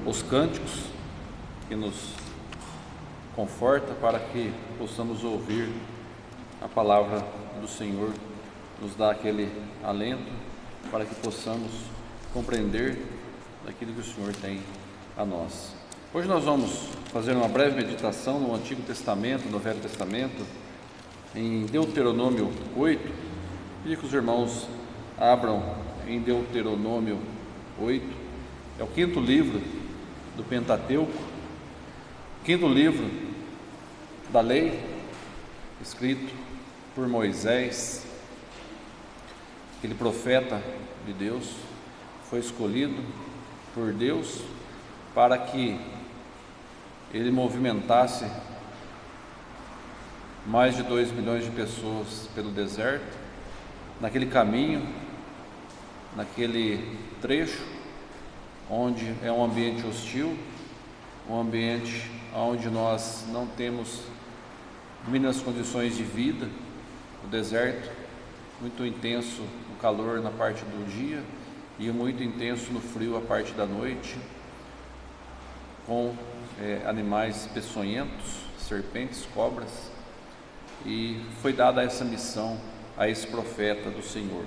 os cânticos que nos conforta para que possamos ouvir a palavra do Senhor, nos dá aquele alento para que possamos compreender daquilo que o Senhor tem a nós. Hoje nós vamos fazer uma breve meditação no Antigo Testamento, no Velho Testamento, em Deuteronômio 8. Pedir que os irmãos abram em Deuteronômio 8, é o quinto livro do Pentateuco, quinto livro da lei, escrito por Moisés, aquele profeta de Deus, foi escolhido por Deus para que ele movimentasse mais de 2 milhões de pessoas pelo deserto, naquele caminho, naquele trecho, onde é um ambiente hostil, um ambiente onde nós não temos mínimas condições de vida, o deserto, muito intenso o calor na parte do dia e muito intenso no frio a parte da noite, com animais peçonhentos, serpentes, cobras, e foi dada essa missão a esse profeta do Senhor.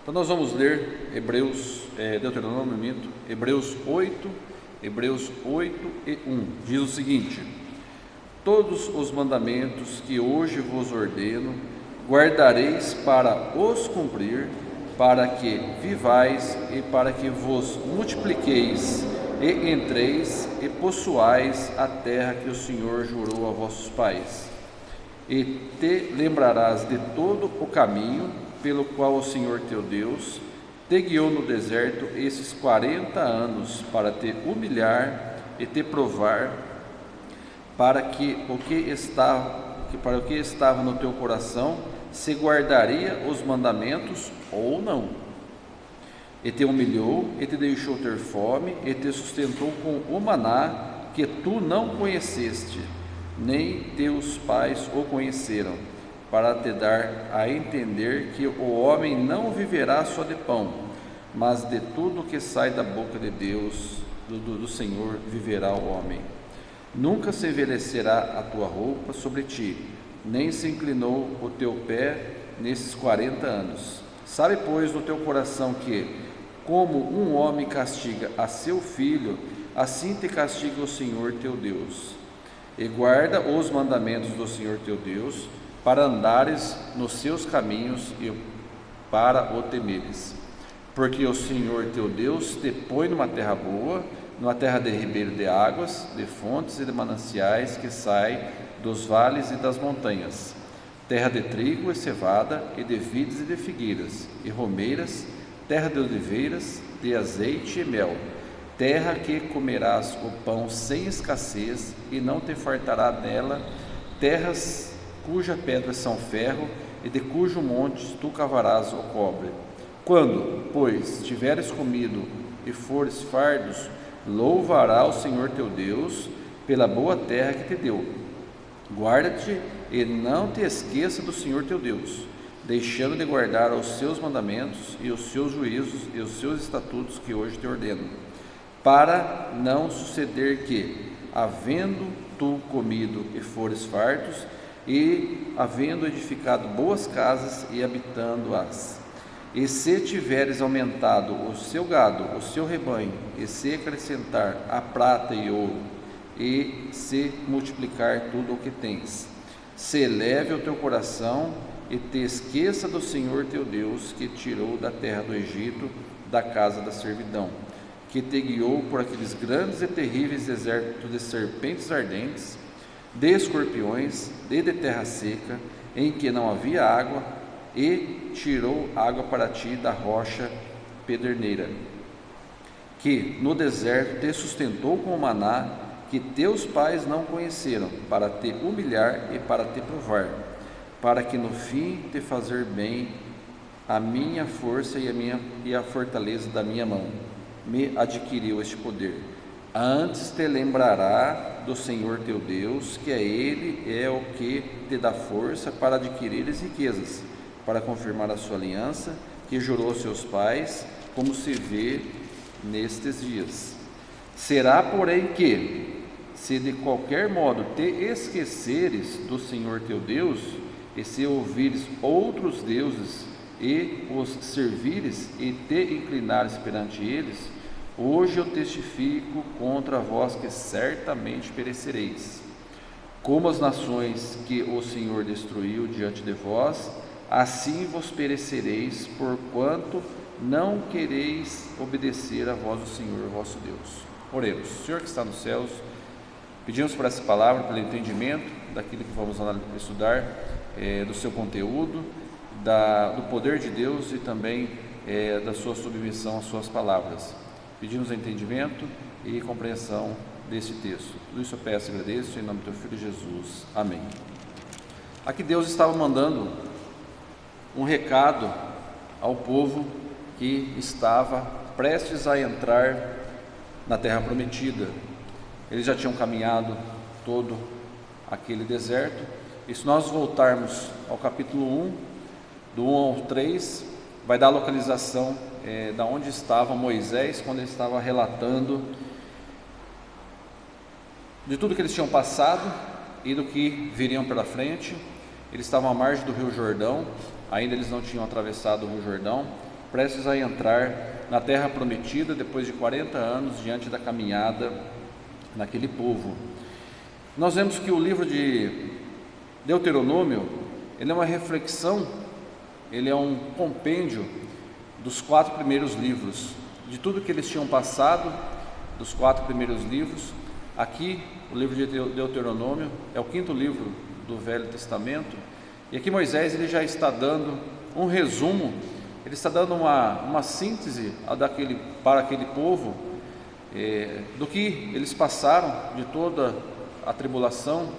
Então nós vamos ler Hebreus 8 e 1, diz o seguinte: todos os mandamentos que hoje vos ordeno, guardareis para os cumprir, para que vivais e para que vos multipliqueis e entreis e possuais a terra que o Senhor jurou a vossos pais. E te lembrarás de todo o caminho pelo qual o Senhor teu Deus te guiou no deserto esses 40 anos para te humilhar e te provar, para o que estava no teu coração, se guardaria os mandamentos ou não. E te humilhou, e te deixou ter fome, e te sustentou com o maná que tu não conheceste, nem teus pais o conheceram, para te dar a entender que o homem não viverá só de pão, mas de tudo que sai da boca de Deus, do Senhor, viverá o homem. Nunca se envelhecerá a tua roupa sobre ti, nem se inclinou o teu pé nesses 40 anos. Sabe, pois, no teu coração que, como um homem castiga a seu filho, assim te castiga o Senhor teu Deus. E guarda os mandamentos do Senhor teu Deus, para andares nos seus caminhos e para o temeres. Porque o Senhor teu Deus te põe numa terra boa, numa terra de ribeiro de águas, de fontes e de mananciais que saem dos vales e das montanhas, terra de trigo e cevada, e de vides e de figueiras, e romeiras, terra de oliveiras, de azeite e mel, terra que comerás o pão sem escassez, e não te fartará nela, terras cuja pedras são ferro, e de cujo monte tu cavarás o cobre. Quando, pois, tiveres comido e fores fardos, louvará o Senhor teu Deus pela boa terra que te deu. Guarda-te e não te esqueça do Senhor teu Deus, deixando de guardar os seus mandamentos e os seus juízos e os seus estatutos que hoje te ordeno, para não suceder que, havendo tu comido e fores fartos, e havendo edificado boas casas e habitando-as, e se tiveres aumentado o seu gado, o seu rebanho, e se acrescentar a prata e ouro, e se multiplicar tudo o que tens, se eleve o teu coração e te esqueça do Senhor teu Deus, que tirou da terra do Egito, da casa da servidão, que te guiou por aqueles grandes e terríveis desertos de serpentes ardentes, de escorpiões, de terra seca, em que não havia água, e tirou água para ti da rocha pederneira, que no deserto te sustentou com o maná que teus pais não conheceram, para te humilhar e para te provar, para que no fim te fazer bem a minha força e a fortaleza da minha mão me adquiriu este poder. Antes te lembrará do Senhor teu Deus, que Ele é o que te dá força para adquirires riquezas, para confirmar a sua aliança, que jurou aos seus pais, como se vê nestes dias. Será, porém, que, se de qualquer modo te esqueceres do Senhor teu Deus, e se ouvires outros deuses, e os servires, e te inclinares perante eles, hoje eu testifico contra vós que certamente perecereis. Como as nações que o Senhor destruiu diante de vós, assim vos perecereis, porquanto não quereis obedecer a voz do Senhor vosso Deus. Oremos. Senhor que está nos céus, pedimos por essa palavra, pelo entendimento daquilo que vamos estudar, do seu conteúdo, do poder de Deus e também da sua submissão às suas palavras. Pedimos entendimento e compreensão deste texto. Tudo isso eu peço e agradeço em nome do teu Filho Jesus. Amém. Aqui Deus estava mandando um recado ao povo que estava prestes a entrar na Terra Prometida. Eles já tinham caminhado todo aquele deserto, e se nós voltarmos ao capítulo 1, do 1 ao 3, vai dar a localização da onde estava Moisés quando ele estava relatando de tudo que eles tinham passado e do que viriam pela frente. Eles estavam à margem do Rio Jordão, ainda eles não tinham atravessado o Rio Jordão, prestes a entrar na Terra Prometida depois de 40 anos diante da caminhada naquele povo. Nós vemos que o livro de Deuteronômio, ele é uma reflexão, ele é um compêndio dos 4 primeiros livros, de tudo que eles tinham passado, dos 4 primeiros livros. Aqui, o livro de Deuteronômio é o 5º livro do Velho Testamento, e aqui Moisés ele já está dando um resumo, ele está dando uma síntese para aquele povo, do que eles passaram, de toda a tribulação,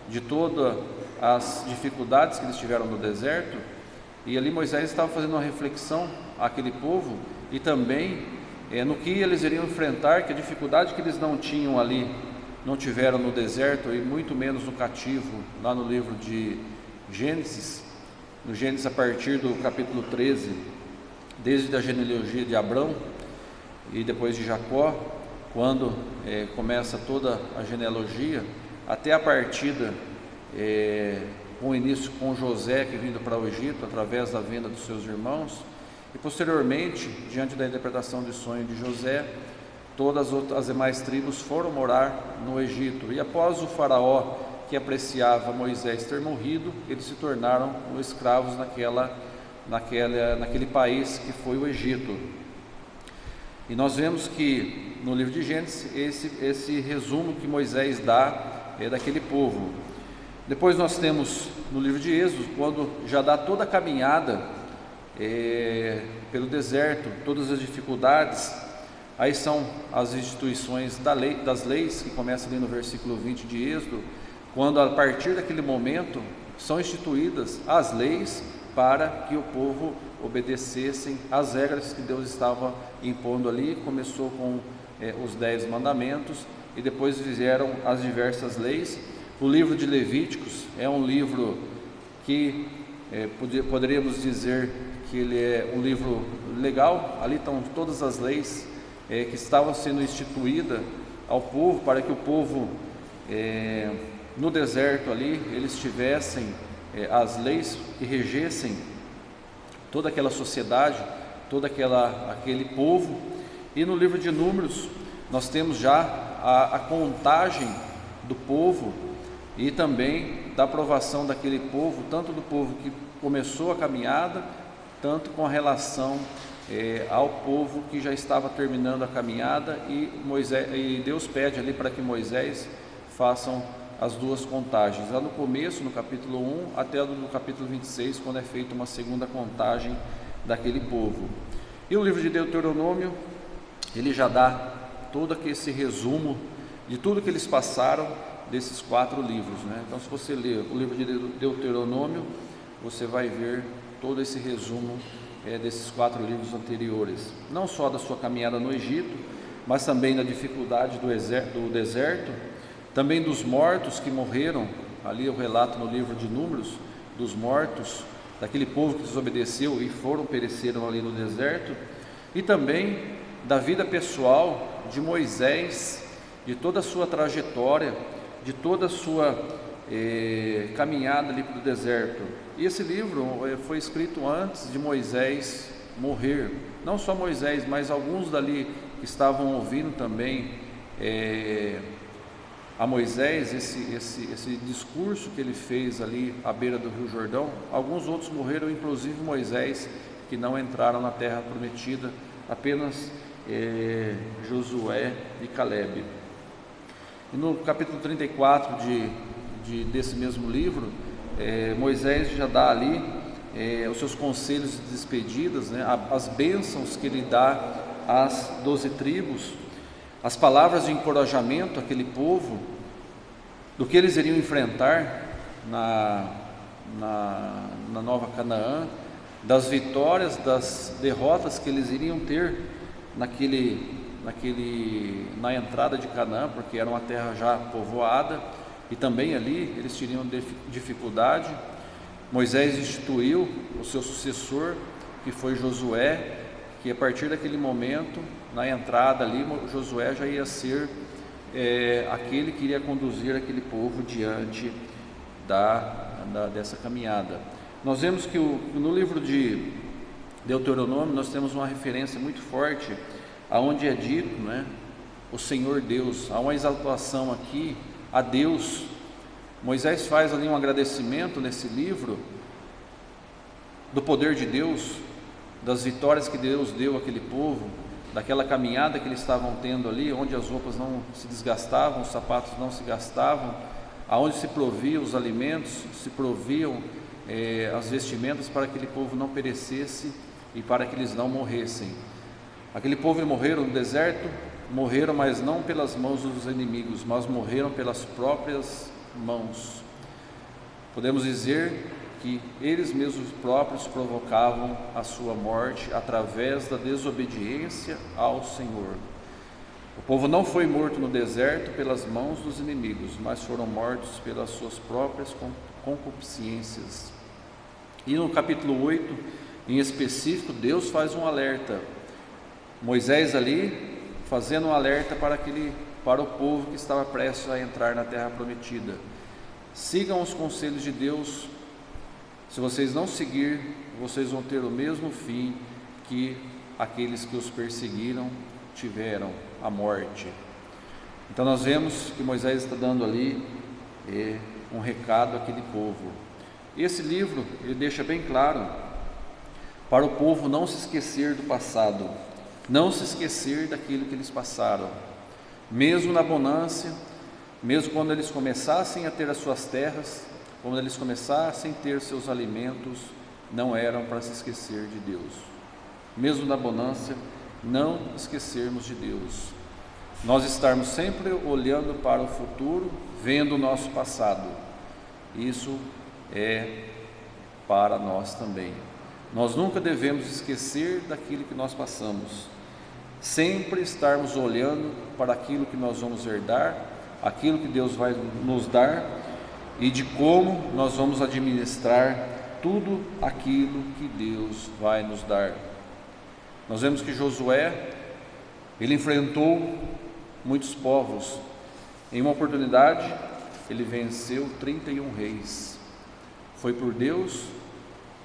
de todas as dificuldades que eles tiveram no deserto. E ali Moisés estava fazendo uma reflexão àquele povo e também no que eles iriam enfrentar, que a dificuldade que eles não tinham ali, não tiveram no deserto e muito menos no cativo, lá no livro de Gênesis, no Gênesis a partir do capítulo 13, desde a genealogia de Abrão e depois de Jacó, quando começa toda a genealogia, até a partida, com o início com José que vindo para o Egito através da venda dos seus irmãos, e posteriormente, diante da interpretação de sonho de José, todas as demais tribos foram morar no Egito, e após o faraó que apreciava Moisés ter morrido, eles se tornaram escravos naquele país que foi o Egito. E nós vemos que no livro de Gênesis esse resumo que Moisés dá daquele povo. Depois nós temos no livro de Êxodo, quando já dá toda a caminhada pelo deserto, todas as dificuldades. Aí são as instituições das leis, que começa ali no versículo 20 de Êxodo, quando a partir daquele momento são instituídas as leis para que o povo obedecessem às regras que Deus estava impondo ali. Começou com os 10 mandamentos e depois vieram as diversas leis. O livro de Levíticos é um livro que poderíamos dizer que ele é um livro legal. Ali estão todas as leis que estavam sendo instituídas ao povo, para que o povo no deserto ali, eles tivessem as leis que regessem toda aquela sociedade, todo aquele povo. E no livro de Números nós temos já a contagem do povo e também da aprovação daquele povo, tanto do povo que começou a caminhada, tanto com a relação ao povo que já estava terminando a caminhada, e Deus pede ali para que Moisés façam as 2 contagens, lá no começo, no capítulo 1, até no capítulo 26, quando é feita uma segunda contagem daquele povo. E o livro de Deuteronômio, ele já dá todo esse resumo de tudo que eles passaram desses 4 livros, né? Então, se você ler o livro de Deuteronômio, você vai ver todo esse resumo desses 4 livros anteriores, não só da sua caminhada no Egito, mas também da dificuldade do deserto, também dos mortos que morreram. Ali o relato no livro de Números dos mortos, daquele povo que desobedeceu e pereceram ali no deserto, e também da vida pessoal de Moisés de toda a sua trajetória, de toda a sua caminhada ali para o deserto. E esse livro foi escrito antes de Moisés morrer. Não só Moisés, mas alguns dali que estavam ouvindo também a Moisés, esse discurso que ele fez ali à beira do Rio Jordão. Alguns outros morreram, inclusive Moisés, que não entraram na terra prometida, apenas Josué e Caleb. E no capítulo 34 desse mesmo livro, Moisés já dá ali os seus conselhos de despedidas, né, as bênçãos que ele dá às 12 tribos, as palavras de encorajamento àquele povo, do que eles iriam enfrentar na Nova Canaã, das vitórias, das derrotas que eles iriam ter na entrada de Canaã, porque era uma terra já povoada, e também ali eles teriam dificuldade. Moisés instituiu o seu sucessor, que foi Josué, que a partir daquele momento, na entrada ali, Josué já ia ser aquele que iria conduzir aquele povo diante dessa caminhada. Nós vemos que no livro de Deuteronômio nós temos uma referência muito forte, aonde é dito, né, o Senhor Deus. Há uma exaltação aqui a Deus. Moisés faz ali um agradecimento nesse livro do poder de Deus, das vitórias que Deus deu àquele povo, daquela caminhada que eles estavam tendo ali, onde as roupas não se desgastavam, os sapatos não se gastavam, aonde se proviam os alimentos, se proviam as vestimentas para que aquele povo não perecesse e para que eles não morressem. Aquele povo morreram no deserto, morreram, mas não pelas mãos dos inimigos, mas morreram pelas próprias mãos. Podemos dizer que eles mesmos próprios provocavam a sua morte através da desobediência ao Senhor. O povo não foi morto no deserto pelas mãos dos inimigos, mas foram mortos pelas suas próprias concupiscências. E no capítulo 8, em específico, Deus faz um alerta. Moisés ali fazendo um alerta para o povo que estava prestes a entrar na terra prometida. Sigam os conselhos de Deus. Se vocês não seguir, vocês vão ter o mesmo fim que aqueles que os perseguiram tiveram, a morte. Então nós vemos que Moisés está dando ali um recado àquele povo. E esse livro, ele deixa bem claro para o povo não se esquecer do passado, não se esquecer daquilo que eles passaram, mesmo na bonança, mesmo quando eles começassem a ter as suas terras, quando eles começassem a ter seus alimentos, não eram para se esquecer de Deus. Mesmo na bonança, não esquecermos de Deus. Nós estarmos sempre olhando para o futuro, vendo o nosso passado. Isso é para nós também. Nós nunca devemos esquecer daquilo que nós passamos. Sempre estarmos olhando para aquilo que nós vamos herdar, aquilo que Deus vai nos dar e de como nós vamos administrar tudo aquilo que Deus vai nos dar. Nós vemos que Josué, ele enfrentou muitos povos. Em uma oportunidade, ele venceu 31 reis. Foi por Deus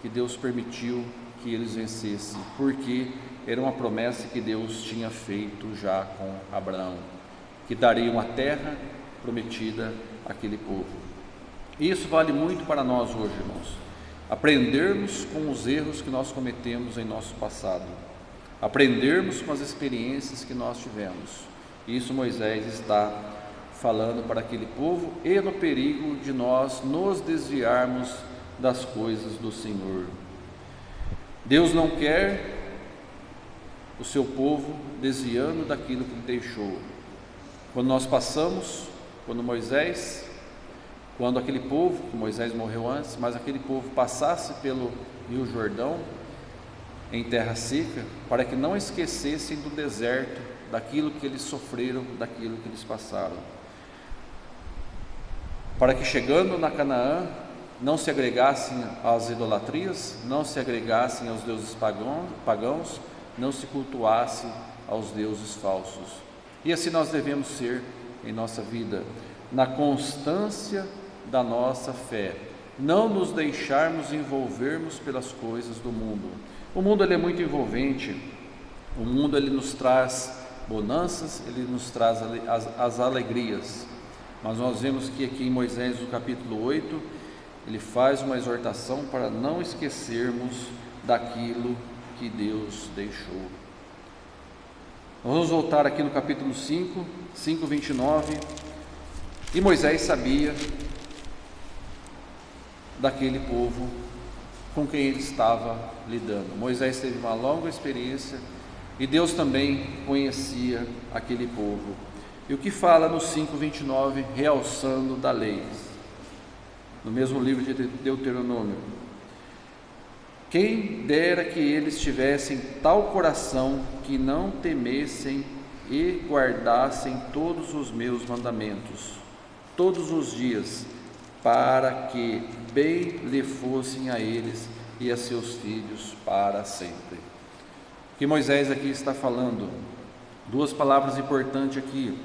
que Deus permitiu que eles vencessem, porque era uma promessa que Deus tinha feito já com Abraão, que daria uma terra prometida àquele povo. E isso vale muito para nós hoje, irmãos. Aprendermos com os erros que nós cometemos em nosso passado, aprendermos com as experiências que nós tivemos. Isso Moisés está falando para aquele povo, e no perigo de nós nos desviarmos das coisas do Senhor. Deus não quer o seu povo desviando daquilo que ele deixou. Quando nós passamos, quando aquele povo, que Moisés morreu antes, mas aquele povo passasse pelo Rio Jordão em terra seca, para que não esquecessem do deserto, daquilo que eles sofreram, daquilo que eles passaram, para que chegando na Canaã não se agregassem às idolatrias, não se agregassem aos deuses pagãos, não se cultuasse aos deuses falsos. E assim nós devemos ser em nossa vida, na constância da nossa fé, não nos deixarmos envolvermos pelas coisas do mundo. O mundo ele é muito envolvente, o mundo ele nos traz bonanças, ele nos traz as alegrias, mas nós vemos que aqui em Moisés, no capítulo 8, ele faz uma exortação para não esquecermos daquilo que Deus deixou. Nós vamos voltar aqui no capítulo 5, 29, e Moisés sabia daquele povo com quem ele estava lidando. Moisés teve uma longa experiência e Deus também conhecia aquele povo. E o que fala no 5:29, realçando da lei, no mesmo livro de Deuteronômio: quem dera que eles tivessem tal coração que não temessem e guardassem todos os meus mandamentos, todos os dias, para que bem lhe fossem a eles e a seus filhos para sempre. O que Moisés aqui está falando, duas palavras importantes aqui: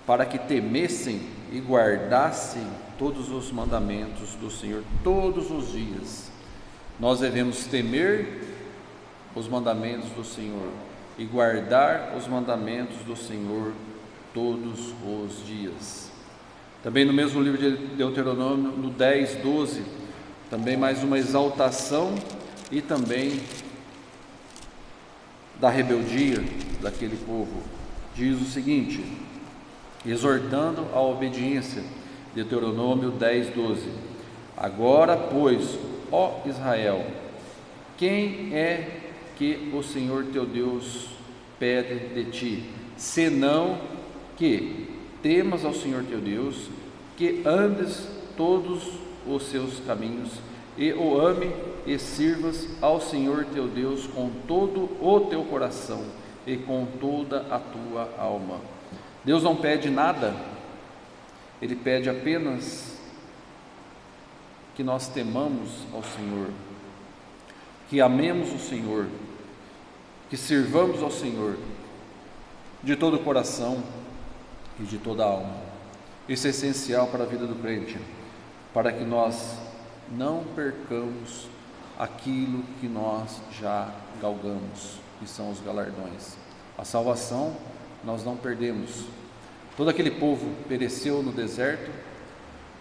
para que temessem e guardassem todos os mandamentos do Senhor todos os dias. Nós devemos temer os mandamentos do Senhor e guardar os mandamentos do Senhor todos os dias. Também no mesmo livro de Deuteronômio, no 10:12, também mais uma exaltação e também da rebeldia daquele povo. Diz o seguinte, exortando a obediência, Deuteronômio 10:12: agora, pois, ó Israel, quem é que o Senhor teu Deus pede de ti, senão que temas ao Senhor teu Deus, que andes todos os seus caminhos, e o ame e sirvas ao Senhor teu Deus com todo o teu coração e com toda a tua alma. Deus não pede nada, Ele pede apenas que nós temamos ao Senhor, que amemos o Senhor, que sirvamos ao Senhor de todo o coração e de toda a alma. Isso é essencial para a vida do crente, para que nós não percamos aquilo que nós já galgamos, que são os galardões. A salvação nós não perdemos. Todo aquele povo pereceu no deserto,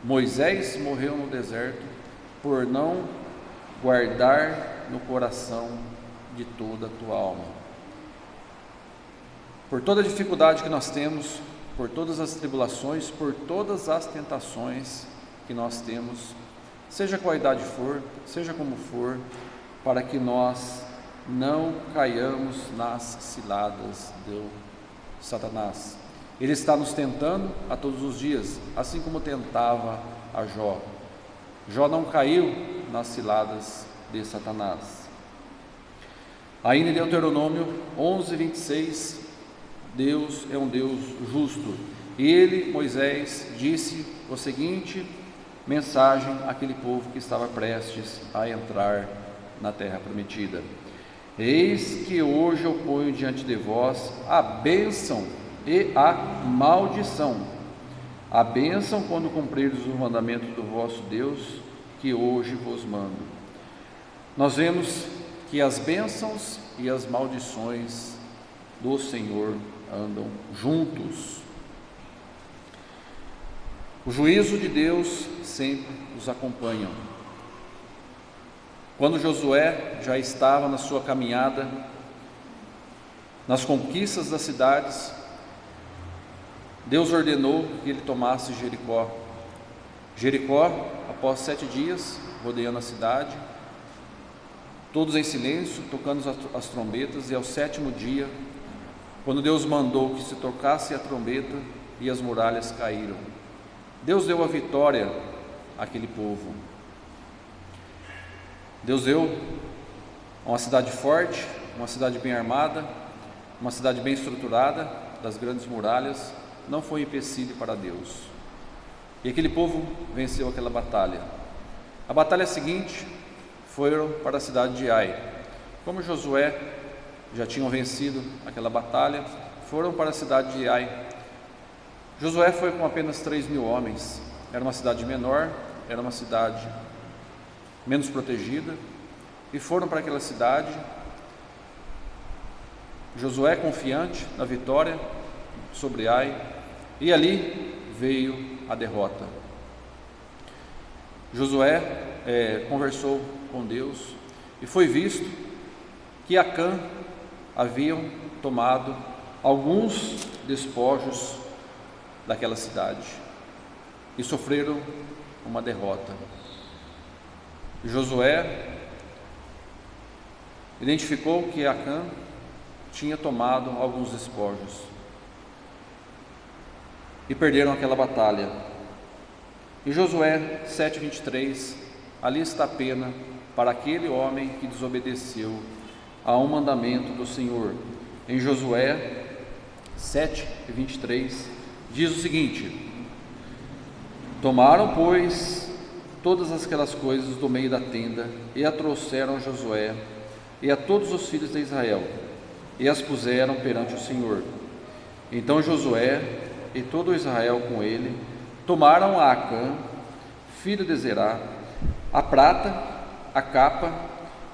Moisés morreu no deserto por não guardar no coração de toda a tua alma. Por toda a dificuldade que nós temos, por todas as tribulações, por todas as tentações que nós temos, seja qual a idade for, seja como for, para que nós não caiamos nas ciladas de Satanás. Ele está nos tentando a todos os dias, assim como tentava a Jó. Jó não caiu nas ciladas de Satanás. Ainda em Deuteronômio 11:26, Deus é um Deus justo. Ele, Moisés, disse o seguinte mensagem àquele povo que estava prestes a entrar na terra prometida: eis que hoje eu ponho diante de vós a bênção e a maldição. A bênção quando cumprirdes o mandamento do vosso Deus, que hoje vos mando. Nós vemos que as bênçãos e as maldições do Senhor andam juntos. O juízo de Deus sempre os acompanha. Quando Josué já estava na sua caminhada, nas conquistas das cidades, Deus ordenou que ele tomasse Jericó. Jericó, após 7 dias, rodeando a cidade, todos em silêncio, tocando as trombetas, e ao 7º dia, quando Deus mandou que se tocasse a trombeta, e as muralhas caíram. Deus deu a vitória àquele povo. Deus deu uma cidade forte, uma cidade bem armada, uma cidade bem estruturada, das grandes muralhas. Não foi empecilho para Deus. E aquele povo venceu aquela batalha. A batalha seguinte foram para a cidade de Ai. Como Josué já tinham vencido aquela batalha, foram para a cidade de Ai. Josué foi com apenas 3.000 homens, era uma cidade menor, era uma cidade menos protegida, e foram para aquela cidade. Josué confiante na vitória sobre Ai, e ali veio a derrota. Josué conversou com Deus e foi visto que Acã haviam tomado alguns despojos daquela cidade e sofreram uma derrota. Josué identificou que Acã tinha tomado alguns despojos e perderam aquela batalha. E Josué 7:23, ali está a pena para aquele homem que desobedeceu a um mandamento do Senhor. Em Josué 7:23 diz o seguinte: tomaram, pois, todas aquelas coisas do meio da tenda e a trouxeram a Josué e a todos os filhos de Israel e as puseram perante o Senhor. Então Josué e todo Israel com ele tomaram a Acã, filho de Zerá, a prata, a capa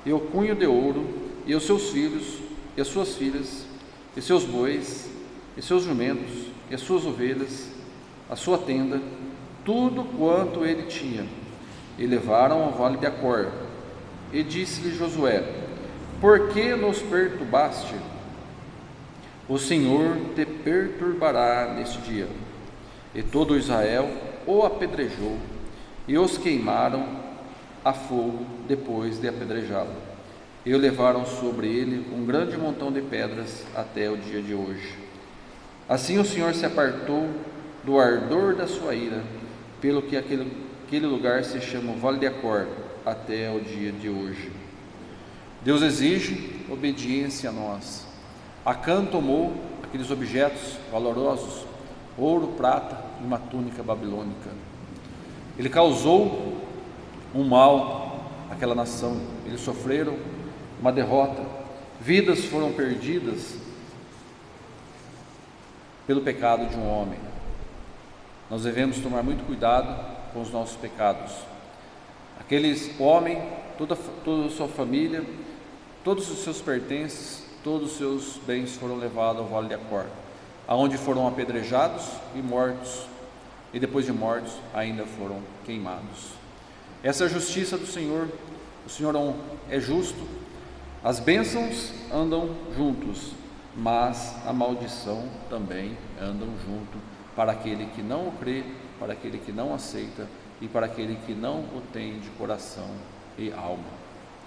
e o cunho de ouro, e os seus filhos e as suas filhas, e seus bois, e seus jumentos, e as suas ovelhas, a sua tenda, tudo quanto ele tinha, e levaram ao vale de Acor. E disse-lhe Josué: por que nos perturbaste? O Senhor te perturbará neste dia. E todo Israel o apedrejou, e os queimaram a fogo depois de apedrejá-lo. E o levaram sobre ele um grande montão de pedras até o dia de hoje. Assim o Senhor se apartou do ardor da sua ira, pelo que aquele lugar se chama Vale de Acor até o dia de hoje. Deus exige obediência a nós. Acã tomou aqueles objetos valorosos, ouro, prata e uma túnica babilônica. Ele causou um mal àquela nação. Eles sofreram uma derrota. Vidas foram perdidas pelo pecado de um homem. Nós devemos tomar muito cuidado com os nossos pecados. Aquele homem, toda a sua família, todos os seus pertences, todos os seus bens foram levados ao Vale de Acor, aonde foram apedrejados e mortos, e depois de mortos ainda foram queimados. Essa é a justiça do Senhor. O Senhor é justo. As bênçãos andam juntos, mas a maldição também andam junto para aquele que não o crê, para aquele que não aceita e para aquele que não o tem de coração e alma.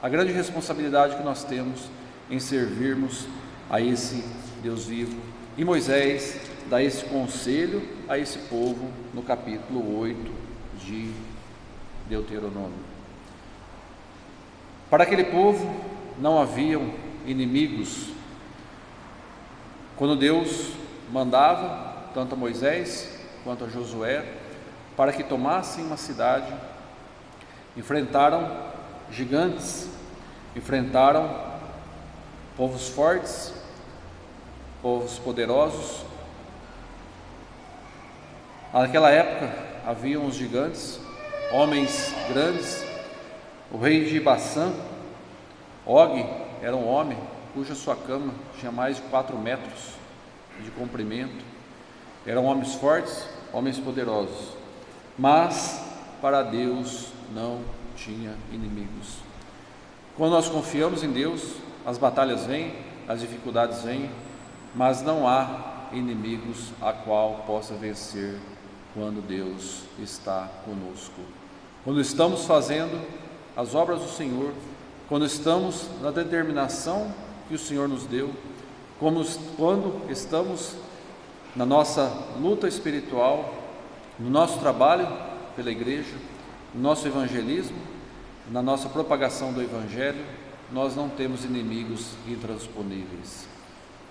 A grande responsabilidade que nós temos em servirmos a esse Deus vivo. E Moisés dá esse conselho a esse povo no capítulo 8 de Deuteronômio. Para aquele povo não haviam inimigos. Quando Deus mandava tanto a Moisés quanto a Josué para que tomassem uma cidade, enfrentaram gigantes, enfrentaram povos fortes, povos poderosos. Naquela época haviam os gigantes, homens grandes. O rei de Bassã, Og, era um homem cuja sua cama tinha mais de 4 metros de comprimento. Eram homens fortes, homens poderosos, mas para Deus não tinha inimigos. Quando nós confiamos em Deus, as batalhas vêm, as dificuldades vêm, mas não há inimigos a qual possa vencer quando Deus está conosco. Quando estamos fazendo as obras do Senhor, quando estamos na determinação que o Senhor nos deu, quando estamos na nossa luta espiritual, no nosso trabalho pela igreja, no nosso evangelismo, na nossa propagação do Evangelho, nós não temos inimigos intransponíveis.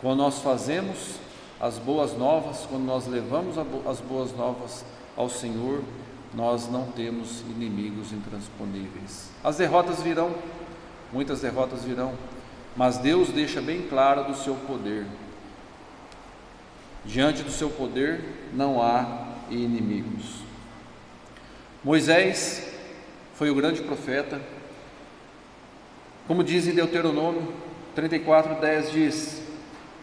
Quando nós fazemos as boas novas, quando nós levamos as boas novas ao Senhor, nós não temos inimigos intransponíveis. As derrotas virão, muitas derrotas virão, mas Deus deixa bem claro do seu poder. Diante do seu poder não há inimigos. Moisés foi o grande profeta. Como diz em Deuteronômio 34:10, diz: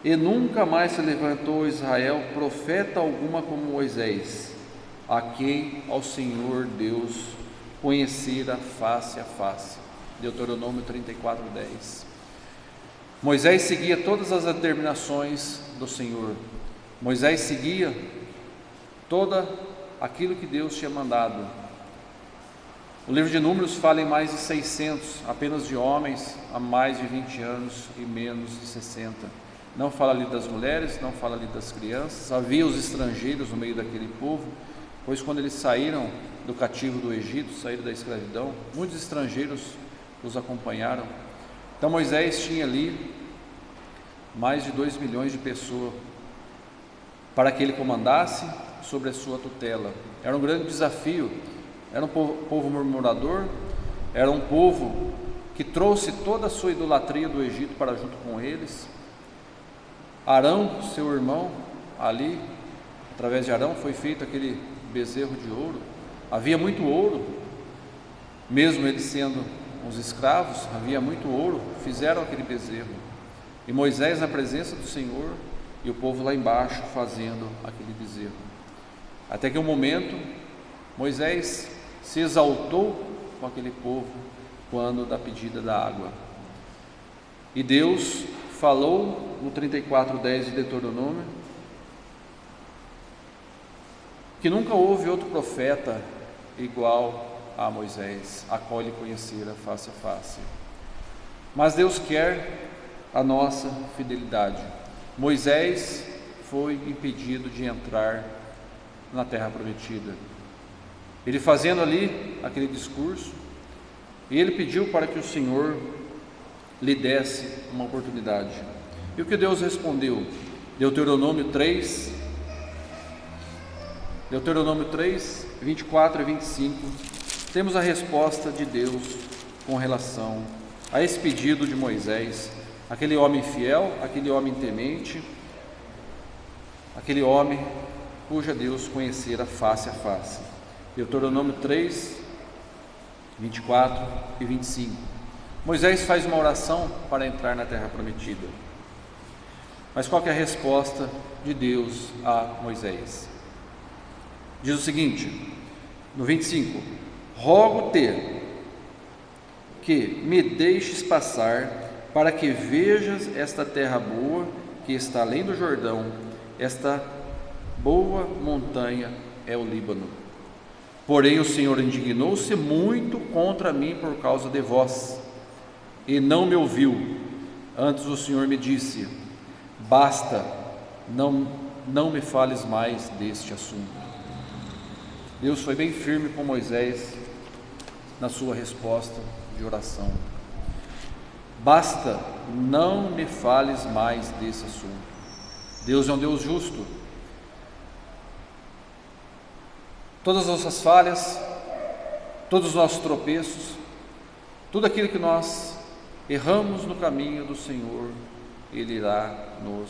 e nunca mais se levantou Israel profeta alguma como Moisés, a quem ao Senhor Deus conhecera face a face. Deuteronômio 34:10. Moisés seguia todas as determinações do Senhor. Moisés seguia toda aquilo que Deus tinha mandado. O livro de Números fala em mais de 600, apenas de homens há mais de 20 anos e menos de 60. Não fala ali das mulheres, não fala ali das crianças. Havia os estrangeiros no meio daquele povo, pois quando eles saíram do cativo do Egito, saíram da escravidão, muitos estrangeiros os acompanharam. Então Moisés tinha ali mais de 2 milhões de pessoas para que ele comandasse sobre a sua tutela. Era um grande desafio. Era um povo murmurador, era um povo que trouxe toda a sua idolatria do Egito para junto com eles. Arão, seu irmão, ali, através de Arão, foi feito aquele bezerro de ouro. Havia muito ouro, mesmo eles sendo uns escravos, havia muito ouro, fizeram aquele bezerro. E Moisés na presença do Senhor e o povo lá embaixo fazendo aquele bezerro. Até que um momento, Moisés se exaltou com aquele povo quando da pedida da água. E Deus falou no 34:10 de Deuteronômio que nunca houve outro profeta igual a Moisés, a qual ele conhecera face a face. Mas Deus quer a nossa fidelidade. Moisés foi impedido de entrar na terra prometida. Ele fazendo ali aquele discurso, e ele pediu para que o Senhor lhe desse uma oportunidade. E o que Deus respondeu? Deuteronômio 3, 24 e 25, temos a resposta de Deus com relação a esse pedido de Moisés, aquele homem fiel, aquele homem temente, aquele homem cuja Deus conhecera face a face. Deuteronômio 3, 24 e 25. Moisés faz uma oração para entrar na terra prometida. Mas qual que é a resposta de Deus a Moisés? Diz o seguinte, no 25: rogo-te que me deixes passar, para que vejas esta terra boa que está além do Jordão, esta boa montanha é o Líbano. Porém o Senhor indignou-se muito contra mim por causa de vós, e não me ouviu. Antes o Senhor me disse: basta, não me fales mais deste assunto. Deus foi bem firme com Moisés na sua resposta de oração. Basta, não me fales mais desse assunto. Deus é um Deus justo. Todas as nossas falhas, todos os nossos tropeços, tudo aquilo que nós erramos no caminho do Senhor, Ele irá nos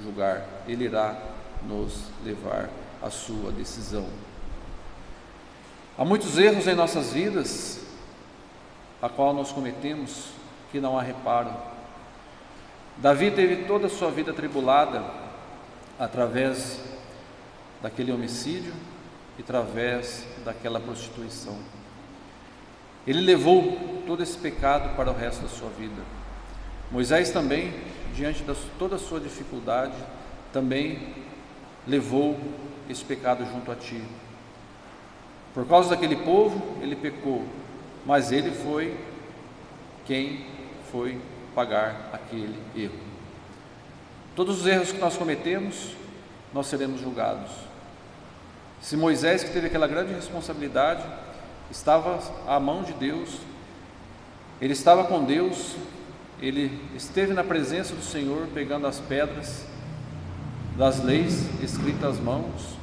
julgar, Ele irá nos levar à sua decisão. Há muitos erros em nossas vidas, a qual nós cometemos, que não há reparo. Davi teve toda a sua vida atribulada através daquele homicídio e através daquela prostituição. Ele levou todo esse pecado para o resto da sua vida. Moisés também, diante de toda a sua dificuldade, também levou esse pecado junto a ti. Por causa daquele povo, ele pecou, mas ele foi quem foi pagar aquele erro. Todos os erros que nós cometemos, nós seremos julgados. Se Moisés, que teve aquela grande responsabilidade, estava à mão de Deus, ele estava com Deus, ele esteve na presença do Senhor, pegando as pedras das leis escritas às mãos,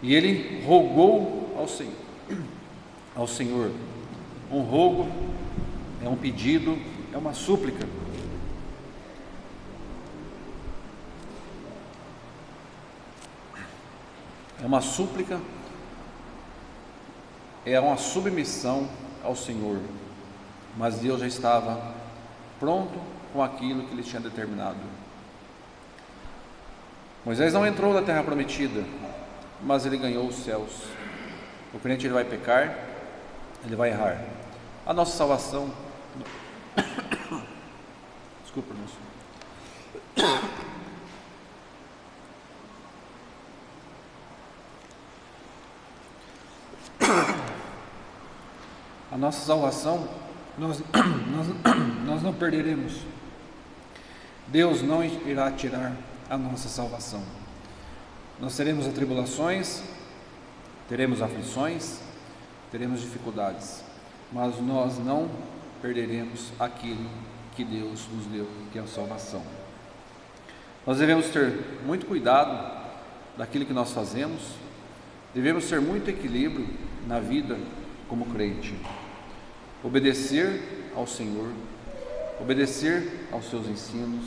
e ele rogou ao Senhor. Um rogo é um pedido, é uma súplica. é uma súplica, é uma submissão ao Senhor, mas Deus já estava pronto com aquilo que Ele tinha determinado. Moisés não entrou na terra prometida, mas ele ganhou os céus. O crente, ele vai pecar, ele vai errar. A nossa salvação desculpa, irmãos. A nossa salvação, nós não perderemos. Deus não irá tirar a nossa salvação. Nós teremos atribulações, teremos aflições, teremos dificuldades, mas nós não perderemos aquilo que Deus nos deu, que é a salvação. Nós devemos ter muito cuidado daquilo que nós fazemos, devemos ter muito equilíbrio na vida como crente, obedecer ao Senhor, obedecer aos seus ensinos,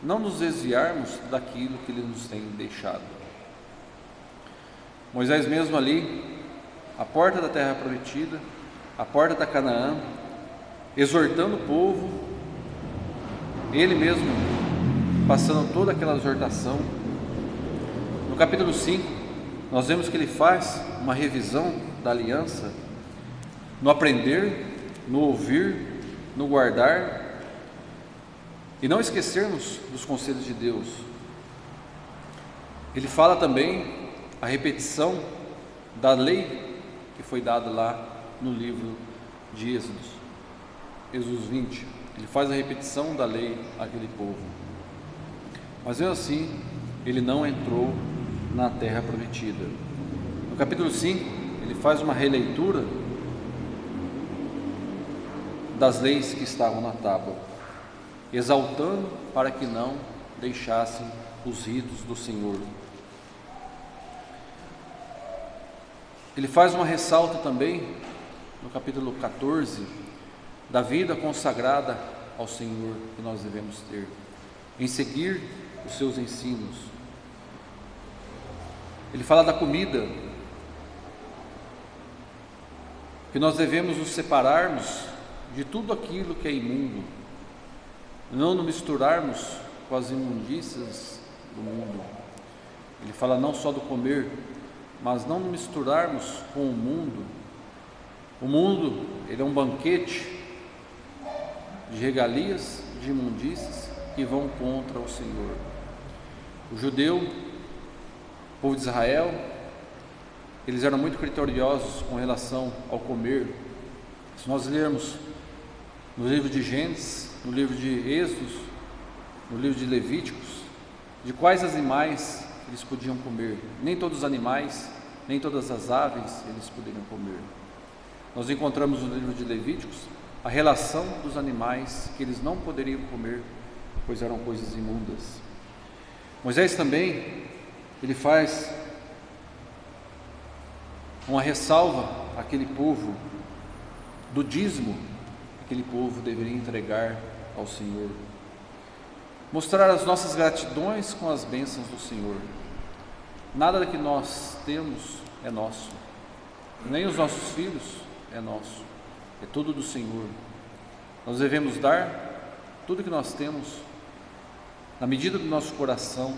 não nos desviarmos daquilo que Ele nos tem deixado. Moisés mesmo ali, à porta da terra prometida, à porta da Canaã, exortando o povo, ele mesmo passando toda aquela exortação. No capítulo 5, nós vemos que ele faz uma revisão da aliança, no aprender, no ouvir, no guardar, e não esquecermos dos conselhos de Deus. Ele fala também a repetição da lei que foi dada lá no livro de Êxodo 20. Ele faz a repetição da lei àquele povo. Mas mesmo assim, ele não entrou na terra prometida. No capítulo 5, ele faz uma releitura das leis que estavam na tábua, exaltando para que não deixassem os ritos do Senhor. Ele faz uma ressalta também, no capítulo 14, da vida consagrada ao Senhor que nós devemos ter, em seguir os seus ensinos. Ele fala da comida, que nós devemos nos separarmos de tudo aquilo que é imundo, não nos misturarmos com as imundícias do mundo. Ele fala não só do comer, mas não nos misturarmos com o mundo. O mundo, ele é um banquete de regalias, de imundícias que vão contra o Senhor. O judeu, o povo de Israel, eles eram muito criteriosos com relação ao comer. Se nós lermos no livro de Gênesis, no livro de Êxodos, no livro de Levíticos, de quais animais eles podiam comer. Nem todos os animais, nem todas as aves eles poderiam comer. Nós encontramos no livro de Levíticos a relação dos animais que eles não poderiam comer, pois eram coisas imundas. Moisés também, ele faz uma ressalva àquele povo do dízimo que aquele povo deveria entregar ao Senhor. Mostrar as nossas gratidões com as bênçãos do Senhor. Nada que nós temos é nosso, nem os nossos filhos é nosso, é tudo do Senhor. Nós devemos dar tudo que nós temos, na medida do nosso coração,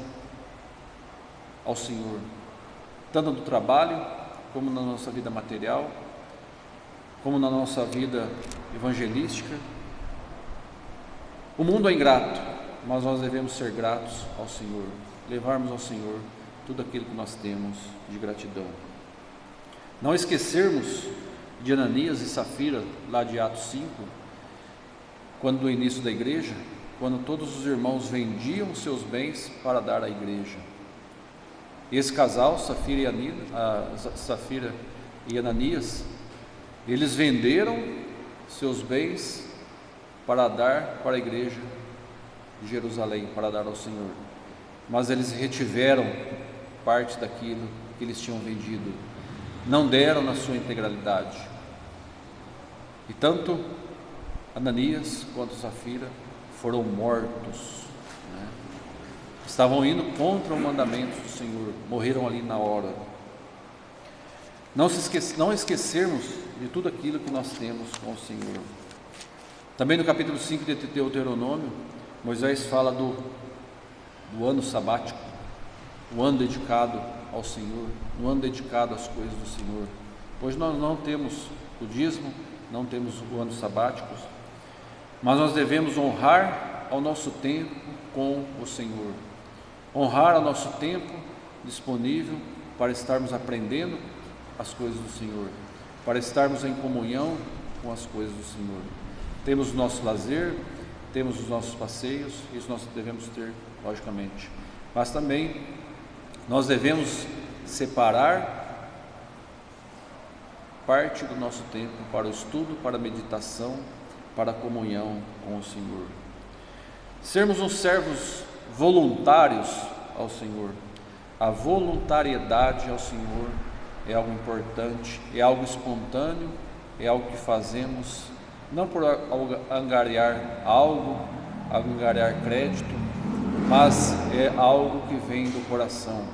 ao Senhor, tanto no trabalho, como na nossa vida material, como na nossa vida evangelística. O mundo é ingrato, mas nós devemos ser gratos ao Senhor, levarmos ao Senhor tudo aquilo que nós temos de gratidão. Não esquecermos de Ananias e Safira, lá de Atos 5, quando no início da igreja, quando todos os irmãos vendiam seus bens para dar à igreja. Esse casal, Safira e Ananias, eles venderam seus bens para dar para a igreja de Jerusalém, para dar ao Senhor, mas eles retiveram parte daquilo que eles tinham vendido, não deram na sua integralidade. E tanto Ananias quanto Safira foram mortos, né? Estavam indo contra o mandamento do Senhor, morreram ali na hora. não esquecermos de tudo aquilo que nós temos com o Senhor. Também no capítulo 5 de Deuteronômio, Moisés fala do ano sabático, o ano dedicado ao Senhor, o ano dedicado às coisas do Senhor. Pois nós não temos o dízimo, não temos o ano sabático, mas nós devemos honrar ao nosso tempo com o Senhor, honrar ao nosso tempo disponível para estarmos aprendendo as coisas do Senhor, para estarmos em comunhão com as coisas do Senhor. Temos o nosso lazer, temos os nossos passeios, isso nós devemos ter, logicamente, mas também nós devemos separar parte do nosso tempo para o estudo, para a meditação, para a comunhão com o Senhor. Sermos uns servos voluntários ao Senhor. A voluntariedade ao Senhor é algo importante, é algo espontâneo, é algo que fazemos não por angariar algo, angariar crédito, mas é algo que vem do coração.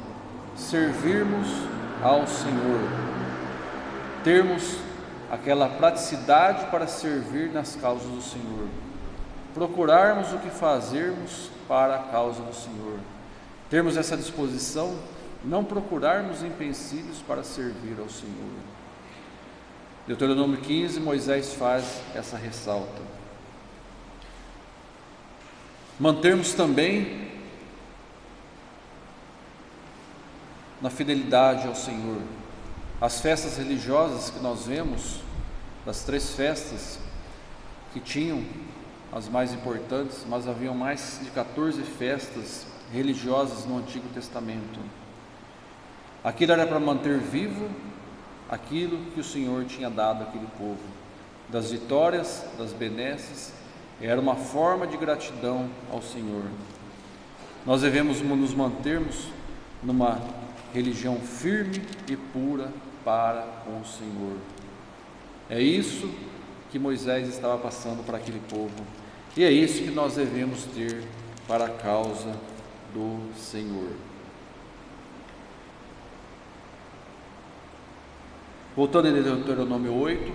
Servirmos ao Senhor, termos aquela praticidade para servir nas causas do Senhor, procurarmos o que fazermos para a causa do Senhor, termos essa disposição, não procurarmos empecilhos para servir ao Senhor. Deuteronômio 15, Moisés faz essa ressalta. Mantermos também na fidelidade ao Senhor. As festas religiosas que nós vemos, das 3 festas que tinham as mais importantes, mas haviam mais de 14 festas religiosas no Antigo Testamento. Aquilo era para manter vivo aquilo que o Senhor tinha dado àquele povo, das vitórias, das benesses, era uma forma de gratidão ao Senhor. Nós devemos nos mantermos numa religião firme e pura para com o Senhor. É isso que Moisés estava passando para aquele povo, e é isso que nós devemos ter para a causa do Senhor. Voltando em Deuteronômio 8,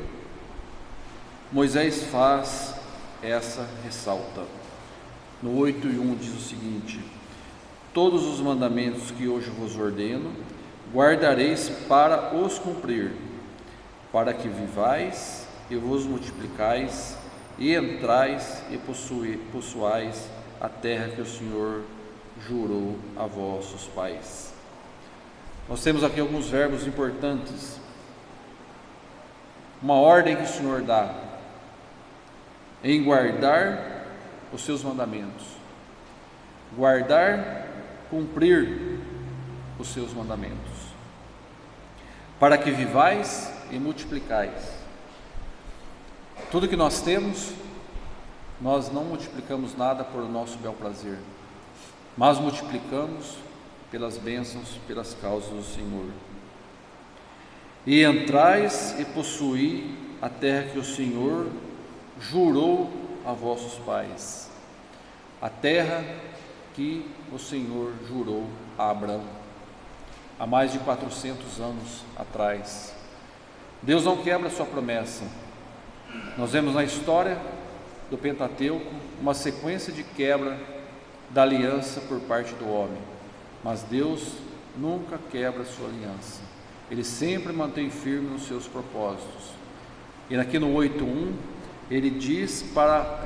Moisés faz essa ressalta. No 8:1 diz o seguinte: todos os mandamentos que hoje vos ordeno, guardareis para os cumprir, para que vivais e vos multiplicais, e entrais e possuais a terra que o Senhor jurou a vossos pais. Nós temos aqui alguns verbos importantes. Uma ordem que o Senhor dá em guardar os seus mandamentos, guardar, cumprir os seus mandamentos, para que vivais e multiplicais. Tudo que nós temos, nós não multiplicamos nada por nosso bel prazer, mas multiplicamos pelas bênçãos, pelas causas do Senhor. E entrais e possuí a terra que o Senhor jurou a vossos pais, a terra que o Senhor jurou a Abraão, há mais de 400 anos atrás. Deus não quebra a sua promessa. Nós vemos na história do Pentateuco uma sequência de quebra da aliança por parte do homem, mas Deus nunca quebra a sua aliança. Ele sempre mantém firme nos seus propósitos. E aqui no 8:1 ele diz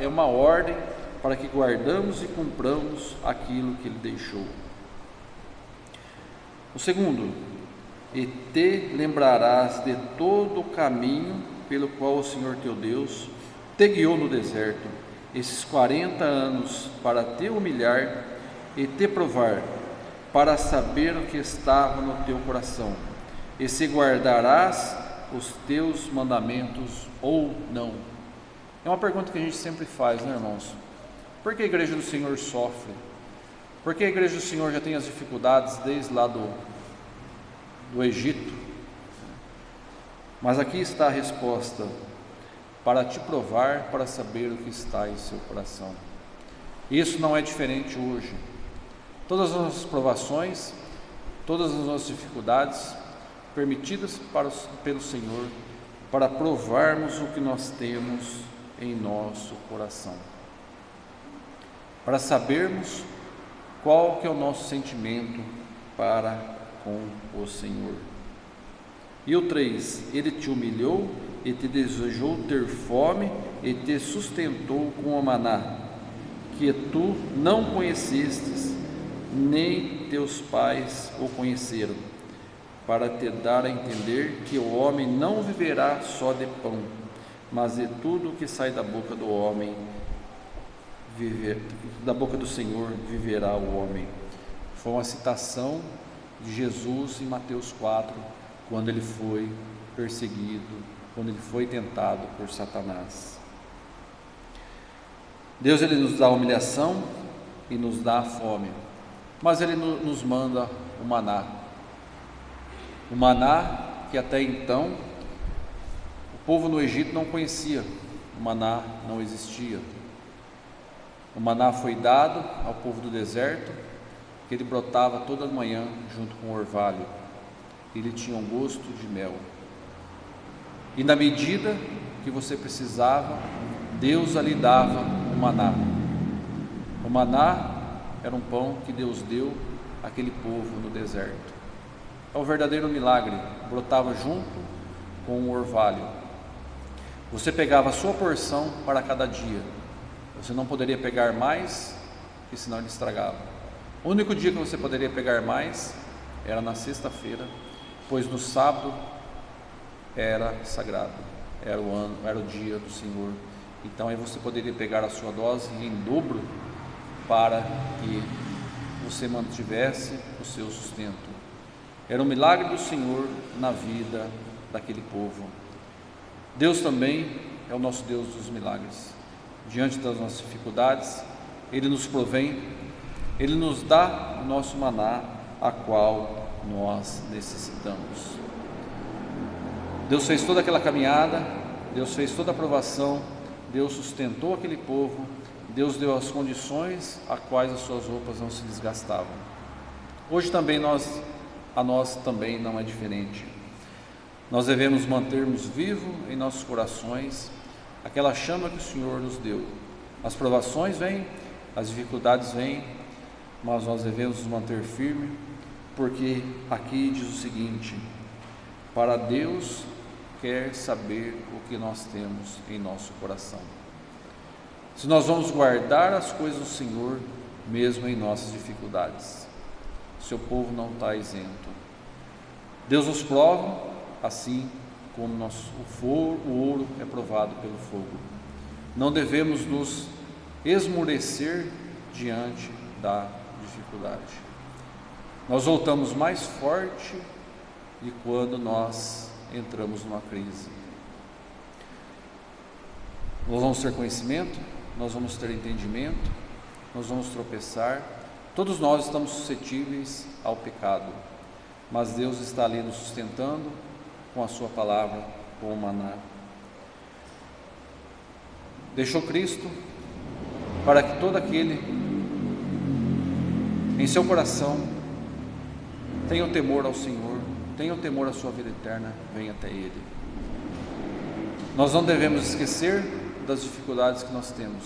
é uma ordem para que guardamos e cumpramos aquilo que ele deixou. O segundo: e te lembrarás de todo o caminho pelo qual o Senhor teu Deus te guiou no deserto, esses 40 anos, para te humilhar e te provar, para saber o que estava no teu coração, e se guardarás os teus mandamentos ou não. É uma pergunta que a gente sempre faz, né, irmãos? Por que a igreja do Senhor sofre? Por que a igreja do Senhor já tem as dificuldades desde lá do Egito? Mas aqui está a resposta: para te provar, para saber o que está em seu coração. Isso não é diferente hoje. Todas as nossas provações, todas as nossas dificuldades, permitidas pelo Senhor, para provarmos o que nós temos em nosso coração, para sabermos qual que é o nosso sentimento para com o Senhor. E o 3, ele te humilhou e te desejou ter fome e te sustentou com o maná, que tu não conhecestes, nem teus pais o conheceram, para te dar a entender que o homem não viverá só de pão, mas de tudo que sai da boca do homem, da boca do Senhor viverá o homem. Foi uma citação de Jesus em Mateus 4, quando ele foi perseguido, quando ele foi tentado por Satanás. Deus, ele nos dá a humilhação e nos dá a fome, mas ele nos manda o maná. O maná que até então o povo no Egito não conhecia, o maná não existia. O maná foi dado ao povo do deserto, que ele brotava toda manhã junto com o orvalho. Ele tinha um gosto de mel. E na medida que você precisava, Deus ali dava o maná. O maná era um pão que Deus deu àquele povo no deserto. É um verdadeiro milagre, brotava junto com o orvalho. Você pegava a sua porção para cada dia. Você não poderia pegar mais, porque senão ele estragava. O único dia que você poderia pegar mais era na sexta-feira, pois no sábado era sagrado, era o dia do Senhor. Então aí você poderia pegar a sua dose em dobro para que você mantivesse o seu sustento. Era um milagre do Senhor na vida daquele povo. Deus também é o nosso Deus dos milagres. Diante das nossas dificuldades, Ele nos provém, Ele nos dá o nosso maná, a qual nós necessitamos. Deus fez toda aquela caminhada, Deus fez toda a provação, Deus sustentou aquele povo, Deus deu as condições a quais as suas roupas não se desgastavam. Hoje também a nós também não é diferente. Nós devemos mantermos vivo em nossos corações aquela chama que o Senhor nos deu. As provações vêm, as dificuldades vêm, mas nós devemos nos manter firme, porque aqui diz o seguinte: para Deus quer saber o que nós temos em nosso coração. Se nós vamos guardar as coisas do Senhor, mesmo em nossas dificuldades, seu povo não está isento. Deus nos prova, assim como o ouro é provado pelo fogo. Não devemos nos esmorecer diante da dificuldade. Nós voltamos mais forte de quando nós entramos numa crise. Nós vamos ter conhecimento, nós vamos ter entendimento, nós vamos tropeçar. Todos nós estamos suscetíveis ao pecado, mas Deus está ali nos sustentando com a sua palavra, com o maná. Deixou Cristo para que todo aquele em seu coração tenha o temor ao Senhor, tenha o temor à sua vida eterna, venha até Ele. Nós não devemos esquecer das dificuldades que nós temos.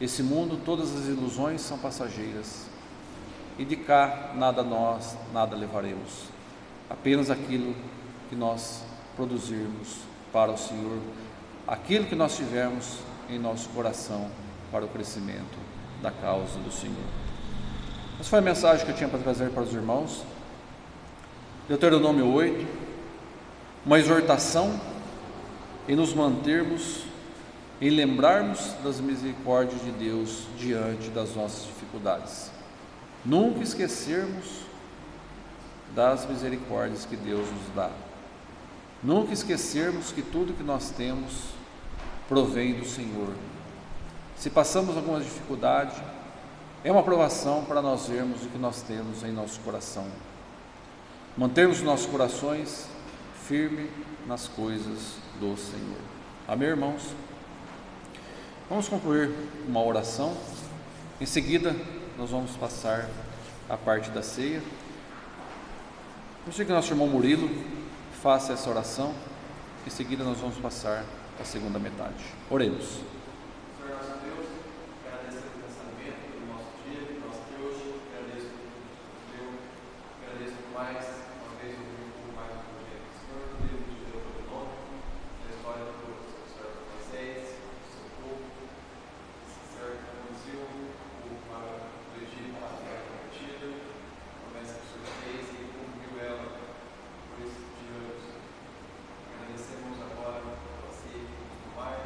Esse mundo, todas as ilusões são passageiras, e de cá nada levaremos, apenas aquilo que nós produzirmos para o Senhor, aquilo que nós tivermos em nosso coração para o crescimento da causa do Senhor. Essa foi a mensagem que eu tinha para trazer para os irmãos. Deuteronômio 8, uma exortação em nos mantermos, em lembrarmos das misericórdias de Deus diante das nossas dificuldades. Nunca esquecermos das misericórdias que Deus nos dá. Nunca esquecermos que tudo que nós temos provém do Senhor. Se passamos alguma dificuldade, é uma provação para nós vermos o que nós temos em nosso coração. Mantermos nossos corações firmes nas coisas do Senhor. Amém, irmãos? Vamos concluir uma oração. Em seguida, nós vamos passar a parte da ceia. Eu sei que nosso irmão Murilo faça essa oração. Em seguida nós vamos passar a segunda metade. Oremos. Senhor nosso Deus, agradeço o pensamento do nosso dia, do nosso de hoje, agradeço por teu, agradeço por mais uma vez ouvir um pouco mais do projeto. Senhor, Deus te deu todo o nome, a história do Senhor Moisés, do seu povo, Senhor, conduziu o povo para o Egito, para a terra prometida, a promessa que o Senhor fez e cumpriu ela por esse dia. Agradecemos agora a você do mar,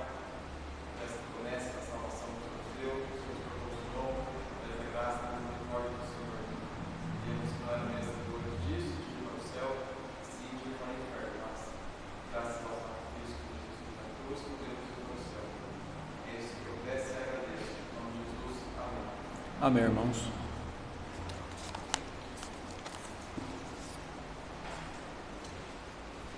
essa promessa da salvação que o Senhor deu, que o Senhor proporcionou, pela graça e misericórdia do Senhor. Viemos para a mesa depois disso, de ir para o céu, sim, de ir para o inferno, mas graças ao sacrifício de Jesus na cruz, podemos ir para o céu. É isso que eu peço e agradeço. Em nome de Jesus, amém. Amém, irmãos.